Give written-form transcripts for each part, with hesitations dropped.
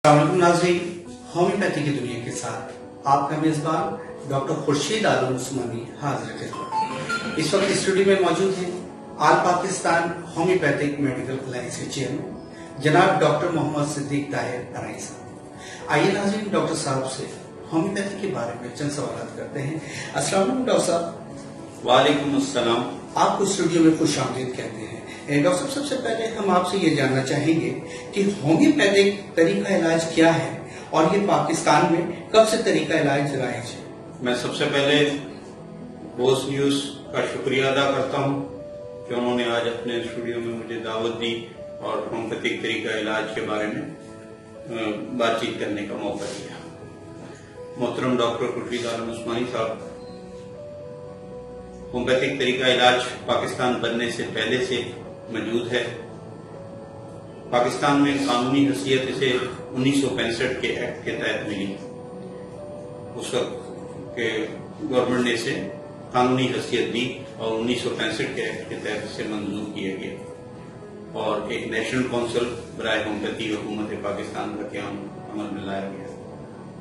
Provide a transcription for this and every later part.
अस्सलामुअलैकुम नाज़रीन, होम्योपैथी की दुनिया के साथ आपका मेज़बान डॉक्टर खुर्शीद आलम उस्मानी हाजिर खिदमत। इस वक्त स्टूडियो में मौजूद हैं आल पाकिस्तान होम्योपैथिक मेडिकल अलायंस के चेयरमैन जनाब डॉक्टर मोहम्मद सिद्दीक ताहिर अराई साहब। आइए नाज़रीन, डॉक्टर साहब से होम्योपैथी के बारे में चंद सवाल करते हैं। अस्सलाम वालेकुम डॉक्टर साहब। वालेकुम अस्सलाम। आपको स्टूडियो में खुश आमदीद कहते हैं। डॉक्टर साहब, सबसे पहले हम आपसे ये जानना चाहेंगे कि होम्योपैथिक तरीका इलाज क्या है और ये पाकिस्तान में कब से तरीका इलाज राइज है? मैं सबसे पहले बोस न्यूज का शुक्रिया अदा करता हूँ कि उन्होंने आज अपने स्टूडियो में मुझे दावत दी और होम्योपैथिक तरीका इलाज के बारे में बातचीत करने का मौका दिया। मोहतरम डॉक्टर खुर्शीद आलम उस्मानी साहब, होम्योपैथिक तरीका इलाज पाकिस्तान बनने से पहले से मौजूद है। पाकिस्तान में कानूनी हैसियत इसे 1965 के एक्ट के तहत मिली। उस वक्त के गवर्नमेंट ने इसे कानूनी हैसियत दी और 1965 के एक्ट के तहत इसे मंजूर किया गया और एक नेशनल काउंसिल बराए होम्योपैथी हुकूमत पाकिस्तान का क्याम अमल में लाया गया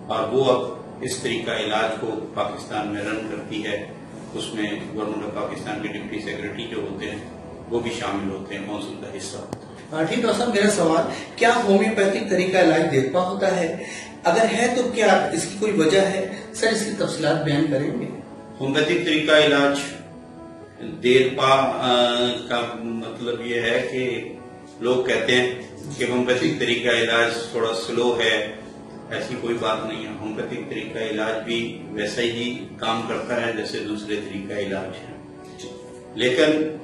और वो अब इस तरीका इलाज को पाकिस्तान में रन करती है। उसमें गवर्नमेंट ऑफ पाकिस्तान के डिप्टी सेक्रेटरी जो होते हैं वो भी शामिल होते हैं, काउंसिल का हिस्सा होता है। ठीक डॉक्टर साहब, मेरा सवाल, क्या होम्योपैथिक तरीका इलाज देरपा होता है? अगर है तो क्या इसकी कोई वजह है? सर, इसकी तफसीलात बयान करेंगे। होम्योपैथिक तरीका इलाज देरपा का मतलब ये है कि लोग कहते हैं कि होम्योपैथिक तरीका इलाज थोड़ा स्लो है। ऐसी कोई बात नहीं है। होम्योपैथिक तरीका इलाज भी वैसा ही काम करता है जैसे दूसरे तरीका इलाज है, लेकिन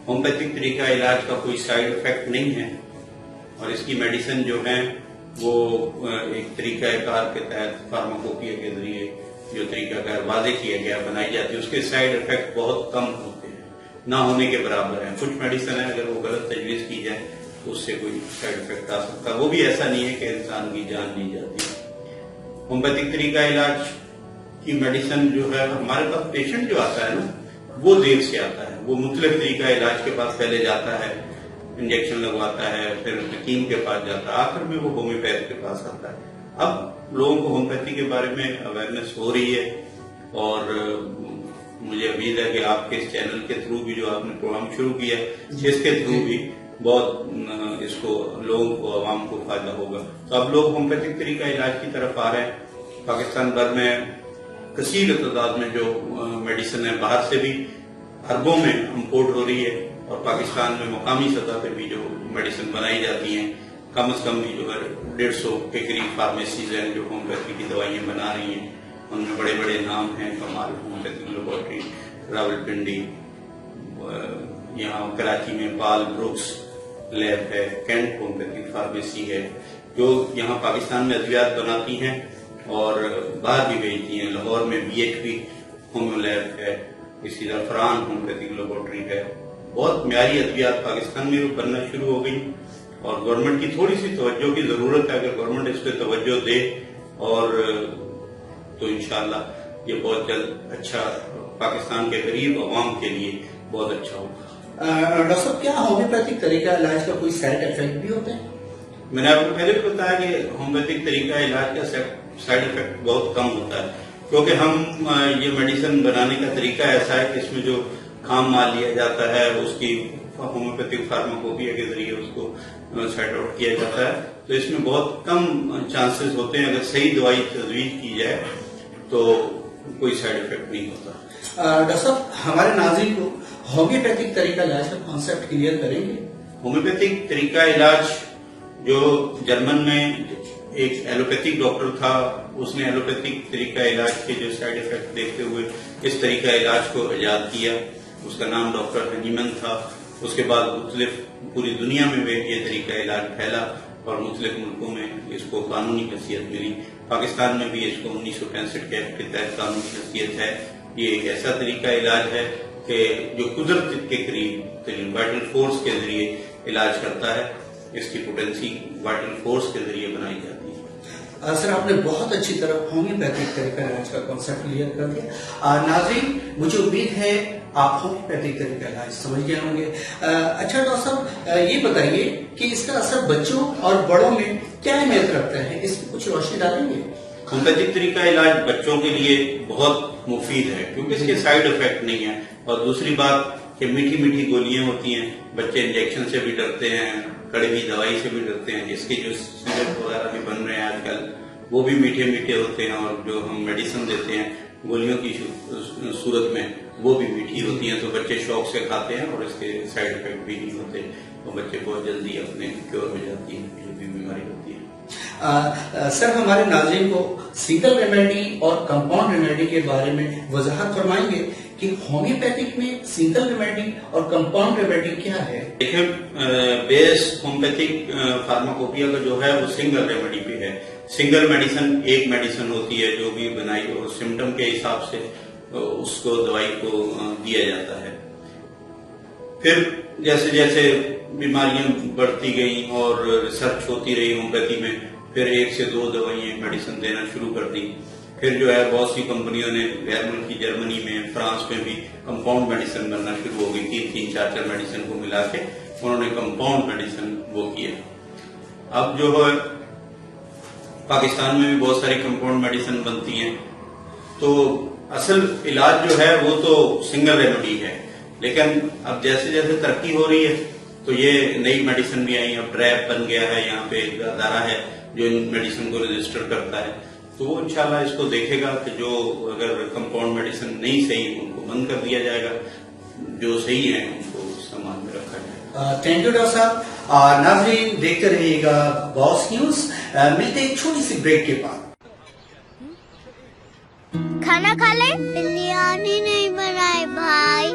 होम्योपैथिक तरीका इलाज का कोई साइड इफेक्ट नहीं है और इसकी मेडिसिन जो है वो एक तरीका कार के तहत फार्माकोपिया के जरिए जो तरीका कार वाजे किया गया बनाई जाती है, उसके साइड इफेक्ट बहुत कम होते हैं, ना होने के बराबर है। कुछ मेडिसिन है अगर वो गलत तजवीज की जाए तो उससे कोई साइड इफेक्ट आ सकता है, वो भी ऐसा नहीं है कि इंसान की जान ली जाती है। होम्योपैथिक तरीका इलाज की मेडिसिन जो है, हमारे पास पेशेंट जो आता है ना वो देर से आता है। वो मुख्तलिफ तरीका इलाज के पास पहले जाता है, इंजेक्शन लगवाता है, फिर हकीम के पास जाता है, आखिर में वो होम्योपैथ के पास आता है। अब लोगों को होम्योपैथी के बारे में अवेयरनेस हो रही है और मुझे उम्मीद है कि आपके इस चैनल के थ्रू भी जो आपने प्रोग्राम शुरू किया है इसके थ्रू भी बहुत इसको लोगों को, आवाम को फायदा होगा। तो अब लोग होम्योपैथिक तरीका इलाज की तरफ आ रहे हैं। पाकिस्तान भर में कसीर तादाद में जो मेडिसिन है बाहर से भी अरबों में इम्पोर्ट हो रही है और पाकिस्तान में मुकामी सतह पर भी जो मेडिसिन बनाई जाती हैं कम से कम भी जो है 150 के करीब फार्मेसीज हैं जो होम्योपैथी की दवाइयाँ बना रही हैं। उनमें बड़े बड़े नाम हैं, कमाल होम्योपैथिक लेबोरेटरी, रावलपिंडी, यहाँ कराची में पाल ब्रुक्स लैब है, कैंट होम्योपैथिक फार्मेसी है जो यहाँ पाकिस्तान में अद्वियात बनाती हैं और बाहर भी भेजती हैं। लाहौर में BHP होम्यो लैब है, इसी तरह फरहान होम्योपैथिक लेबोरेटरी है। बहुत म्यारी अद्वियात पाकिस्तान में बनना शुरू हो गई और गवर्नमेंट की थोड़ी सी तवज्जो की जरूरत है। अगर गवर्नमेंट इस पर तवज्जो दे और तो इंशाअल्लाह ये बहुत जल्द अच्छा पाकिस्तान के गरीब अवाम के लिए बहुत अच्छा होगा। डॉक्टर साहब, क्या होम्योपैथिक तरीका इलाज का कोई साइड इफेक्ट भी होता है? मैंने आपको पहले भी बताया कि होम्योपैथिक तरीका इलाज का साइड इफेक्ट बहुत कम होता है क्योंकि हम ये मेडिसिन बनाने का तरीका ऐसा है कि इसमें जो खाम माल लिया जाता है उसकी होम्योपैथिक फार्माकोपिया के जरिए उसको सेट आउट किया जाता है। तो इसमें बहुत कम चांसेस होते हैं, अगर सही दवाई तजवीज की जाए तो कोई साइड इफेक्ट नहीं होता। डॉक्टर साहब, हमारे नाज़रीन को होम्योपैथिक तरीका इलाज का कॉन्सेप्ट क्लियर करेंगे? होम्योपैथिक तरीका इलाज जो जर्मन में एक एलोपैथिक डॉक्टर था, उसने एलोपैथिक तरीका इलाज के जो साइड इफेक्ट देखते हुए इस तरीका इलाज को इजाद किया। उसका नाम डॉक्टर हनीमन था। उसके बाद मुख्तलिफ पूरी दुनिया में ये तरीका इलाज फैला और मुख्तलिफ मुल्कों में इसको कानूनी हैसियत मिली। पाकिस्तान में भी इसको 1965 के एक्ट के तहत कानूनी हैसियत है। ये एक ऐसा तरीका इलाज है कि जो कुदरत के करीब वाइटल फोर्स के जरिए इलाज करता है। इसकी पोटेंसी वाइटल फोर्स के जरिए बनाई जाती है। सर, आपने बहुत अच्छी तरह होम्योपैथिक तरीका इलाज का कॉन्सेप्ट क्लियर कर दिया। नाज़रीन, मुझे उम्मीद है आप होम्योपैथिक तरीका इलाज समझ गए होंगे। अच्छा डॉक्टर साहब, ये बताइए कि इसका असर बच्चों और बड़ों में کیا اہمیت رکھتا ہے؟ اس پہ کچھ روشنی ڈالیں گے؟ ہومیوپیتھک طریقہ علاج بچوں کے لیے بہت مفید ہے کیونکہ اس کے سائیڈ افیکٹ نہیں ہے، اور دوسری بات کہ میٹھی میٹھی گولیاں ہوتی ہیں، بچے انجیکشن سے بھی ڈرتے ہیں، کڑوی دوائی سے بھی ڈرتے ہیں، اس کے جو سیرپ وغیرہ بھی بن رہے ہیں آج کل وہ بھی میٹھے میٹھے ہوتے ہیں، اور جو ہم میڈیسن دیتے ہیں گولیوں کی صورت میں وہ بھی میٹھی ہوتی ہیں، تو بچے شوق سے کھاتے ہیں اور اس کے سائیڈ افیکٹ بھی نہیں ہوتے، تو بچے بہت جلدی اپنے کیور ہو جاتی ہیں جو بھی بیماری ہوتی ہے۔ سر ہمارے ناظرین کو سنگل ریمیڈی اور کمپاؤنڈ ریمیڈی کے بارے میں وضاحت فرمائیں گے کہ ہومیوپیتھک میں سنگل ریمیڈی اور کمپاؤنڈ ریمیڈی کیا ہے؟ دیکھیں بیس ہومیوپیتھک فارماکوپیا کا جو ہے وہ سنگل ریمیڈی پہ ہے۔ سنگل میڈیسن ایک میڈیسن ہوتی ہے جو بھی بنائی اور سمٹم کے حساب سے اس کو دوائی کو دیا جاتا ہے۔ پھر جیسے جیسے بیماریاں بڑھتی گئیں اور ریسرچ ہوتی رہی ہومیوپیتھی میں، پھر 1 سے 2 دوائیں میڈیسن دینا شروع کر دی۔ پھر جو ہے بہت سی کمپنیوں نے غیر ملکی جرمنی میں، فرانس میں بھی کمپاؤنڈ میڈیسن بننا شروع ہو گئی، 3 4 میڈیسن کو ملا کے انہوں نے کمپاؤنڈ میڈیسن وہ کیا۔ اب جو ہے پاکستان میں بھی بہت ساری کمپاؤنڈ میڈیسن بنتی ہیں، تو اصل علاج جو ہے وہ تو سنگل ریمیڈی ہے، لیکن اب جیسے جیسے ترقی ہو رہی ہے تو یہ نئی میڈیسن بھی آئی، اب ڈریپ بن گیا ہے، یہاں پہ ایک ادارہ ہے جو ان میڈیسن کو رجسٹر کرتا ہے، تو وہ انشاءاللہ اس کو دیکھے گا کہ جو اگر کمپاؤنڈ میڈیسن نہیں صحیح ان کو بند کر دیا جائے گا، جو صحیح ہیں ان کو استعمال میں رکھا جائے گا۔ تھینک یو ڈاکٹر صاحب۔ ناظرین دیکھتے رہیے گا باس نیوز، ملتے ایک چھوٹی سی بریک کے بعد۔ کھانا کھا لے؟ بریانی نہیں بنائے بھائی۔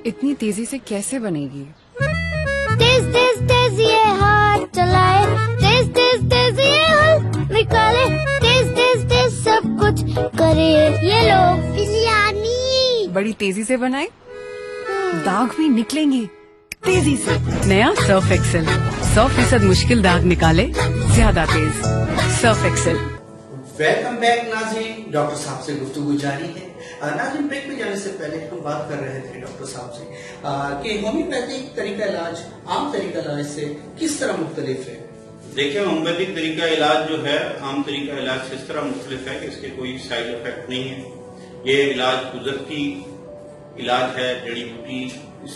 اتنی تیزی سے کیسے بنے گی؟ تیز تیز تیز یہ ہاتھ چلائے، تیز تیز تیز یہ ہاتھ نکالے، تیز تیز تیز سب کچھ کرے، یہ لو بریانی۔ بڑی تیزی سے بنائے، داغ بھی نکلیں گی تیزی سے۔ نیا سرف ایکسل، 100% مشکل داغ نکالے زیادہ تیز۔ Surf excel. ویلکم بیک ناظرین، ڈاکٹر صاحب سے گفتگو جاری ہے۔ ناظرین بریک میں جانے سے پہلے ہم بات کر رہے تھے ڈاکٹر صاحب سے کہ ہومیوپیتھک طریقہ علاج عام طریقہ علاج سے کس طرح مختلف ہے؟ دیکھیں ہومیوپیتھک طریقہ علاج جو ہے عام طریقہ علاج سے اس طرح مختلف ہے کہ اس کے کوئی سائیڈ افیکٹ نہیں ہے۔ یہ علاج قدرتی علاج ہے، جڑی بوٹی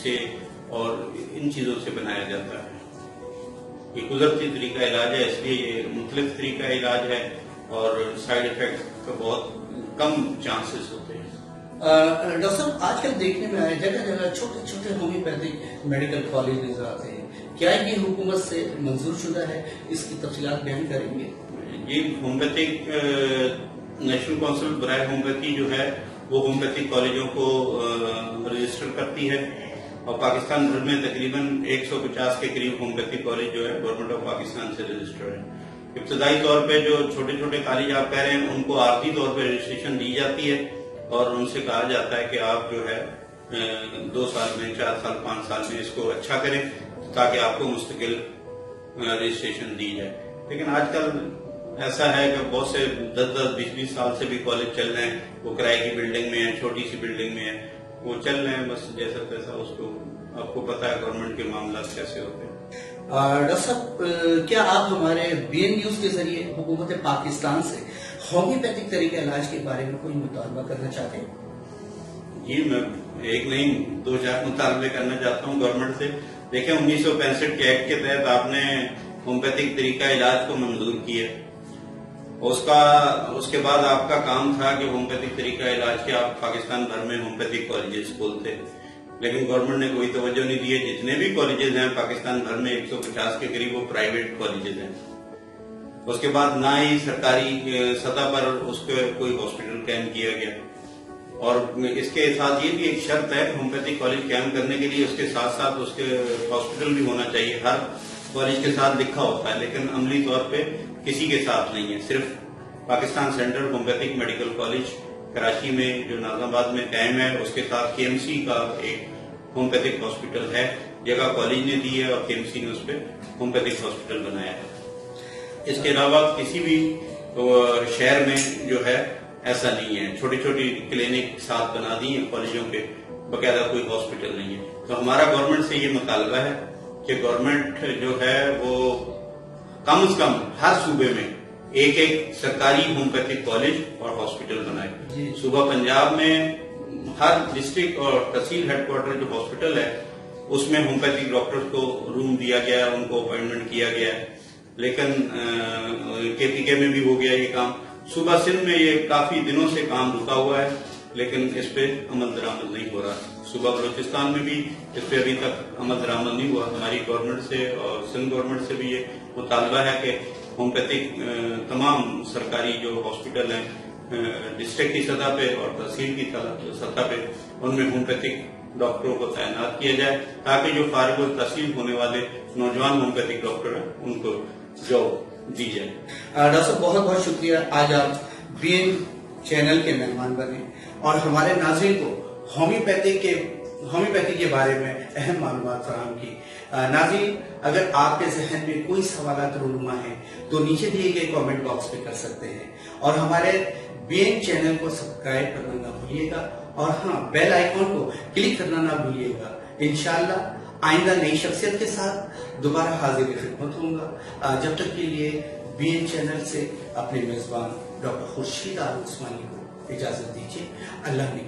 سے اور ان چیزوں سے بنایا جاتا ہے۔ یہ قدرتی طریقہ علاج ہے، اس لیے یہ مختلف طریقہ علاج ہے اور سائیڈ افیکٹ کا بہت کم چانسز ہوتے ہیں۔ ڈاکٹر صاحب آج کل دیکھنے میں آئے جگہ جگہ چھوٹے چھوٹے ہومیوپیتھک میڈیکل کالج نظر آتے ہیں، کیا یہ حکومت سے منظور شدہ ہے؟ اس کی تفصیلات بیان کریں گے؟ یہ ہومیوپیتھک نیشنل کونسل برائے ہومیوپیتھی جو ہے وہ ہومیوپیتھک کالجوں کو رجسٹر کرتی ہے، اور پاکستان بھر میں تقریباً 150 کے قریب ہومیوپیتھک کالج جو ہے گورنمنٹ آف پاکستان سے رجسٹر ہے۔ ابتدائی طور پہ جو چھوٹے چھوٹے کالج آپ کہہ رہے ہیں ان کو عارضی طور پہ رجسٹریشن دی جاتی ہے، اور ان سے کہا جاتا ہے کہ آپ جو ہے 2 سال میں، 4 سال، 5 سال میں اس کو اچھا کریں تاکہ آپ کو مستقل رجسٹریشن دی جائے۔ لیکن آج کل ایسا ہے کہ بہت سے 10 20 سال سے بھی کالج چل رہے ہیں، وہ کرائے کی بلڈنگ میں ہیں، چھوٹی سی بلڈنگ میں ہیں، وہ چل رہے ہیں بس جیسا تیسا، اس کو آپ کو پتا ہے گورنمنٹ کے معاملات کیسے ہوتے ہیں۔ ڈاکٹر صاحب کیا آپ ہمارے بی این نیوز کے ذریعے حکومت پاکستان سے ہومیوپیتھک طریقہ علاج کے بارے میں کوئی مطالبہ کرنا چاہتے ہیں؟ جی میں ایک نہیں 2 4 مطالبے کرنا چاہتا ہوں گورنمنٹ سے۔ دیکھیں 1965 کے ایکٹ کے تحت آپ نے ہومیوپیتھک طریقہ علاج کو منظور کیا، اس کے بعد آپ کا کام تھا کہ ہومیوپیتھک طریقہ علاج کے آپ پاکستان بھر میں ہومیوپیتھک کالجز کھولتے، لیکن گورنمنٹ نے کوئی توجہ نہیں دی ہے۔ جتنے بھی کالجز ہیں پاکستان بھر میں 150 کے قریب وہ پرائیویٹ کالجز ہیں۔ اس کے بعد نہ ہی سرکاری سطح پر اس کے کوئی ہاسپٹل قائم کیا گیا، اور اس کے ساتھ یہ بھی ایک شرط ہے کہ ہومیوپیتھک کالج قائم کرنے کے لیے اس کے ساتھ ساتھ اس کے ہاسپٹل بھی ہونا چاہیے۔ ہر کالج کے ساتھ لکھا ہوتا ہے لیکن عملی طور پہ کسی کے ساتھ نہیں ہے۔ صرف Pakistan central homeopathic medical college Karachi میں جو ناظم آباد میں قائم ہے، اس کے ساتھ کے ایم سی کا ایک ہومیوپیتھک ہاسپٹل ہے، جگہ کالج نے دی ہے اور کے ایم سی نے اس پہ ہومیوپیتھک ہاسپٹل بنایا ہے۔ اس کے علاوہ کسی بھی شہر میں جو ہے ایسا نہیں ہے، چھوٹی چھوٹی کلینک ساتھ بنا دی ہیں کالجوں کے، باقاعدہ کوئی ہاسپٹل نہیں ہے۔ تو ہمارا گورنمنٹ سے یہ مطالبہ ہے کہ گورنمنٹ جو ہے وہ कम से कम हर सूबे में एक एक सरकारी होम्योपैथिक कॉलेज और हॉस्पिटल बनाए। सूबा पंजाब में हर डिस्ट्रिक्ट और तहसील हेडक्वार्टर जो हॉस्पिटल है उसमें होम्योपैथिक डॉक्टर्स को रूम दिया गया है, उनको अपॉइंटमेंट किया गया है। लेकिन KPK में भी हो गया ये काम। सूबा सिंध में ये काफी दिनों से काम रुका हुआ है, लेकिन इस पे अमल दरामद नहीं हो रहा। सूबा बलोचिस्तान में भी इस पे अभी तक अमल दरामद नहीं हुआ। हमारी गवर्नमेंट से और सिंध गवर्नमेंट से भी ये मुतालबा है कि होम्योपैथिक तमाम सरकारी जो हॉस्पिटल हैं डिस्ट्रिक्ट की सतह पे और तहसील की सतह पे उनमें होम्योपैथिक डॉक्टरों को तैनात किया जाए, ताकि जो फारिग तहसील होने वाले नौजवान होम्योपैथिक डॉक्टर हैं उनको जॉब दी जाए। डॉक्टर साहब बहुत बहुत शुक्रिया, आज आप BN चैनल के मेहमान बने और हमारे नाज़रीन को होम्योपैथी के बारे में अहम मालूमात फराहम की। नाज़रीन, अगर आपके जहन में कोई सवालात रूनुमा है तो नीचे दिए गए कमेंट बॉक्स में कर सकते हैं और हमारे BN चैनल को सब्सक्राइब करना ना भूलिएगा और हाँ, बेल आइकॉन को क्लिक करना ना भूलिएगा। इंशाल्लाह आइंदा नई शख्सियत के साथ दोबारा हाजिर खिदमत होगा। जब तक के लिए BN चैनल से अपने मेजबान डॉक्टर खुर्शीद आलम उस्मानी को इजाजत दीजिए। अल्लाह ने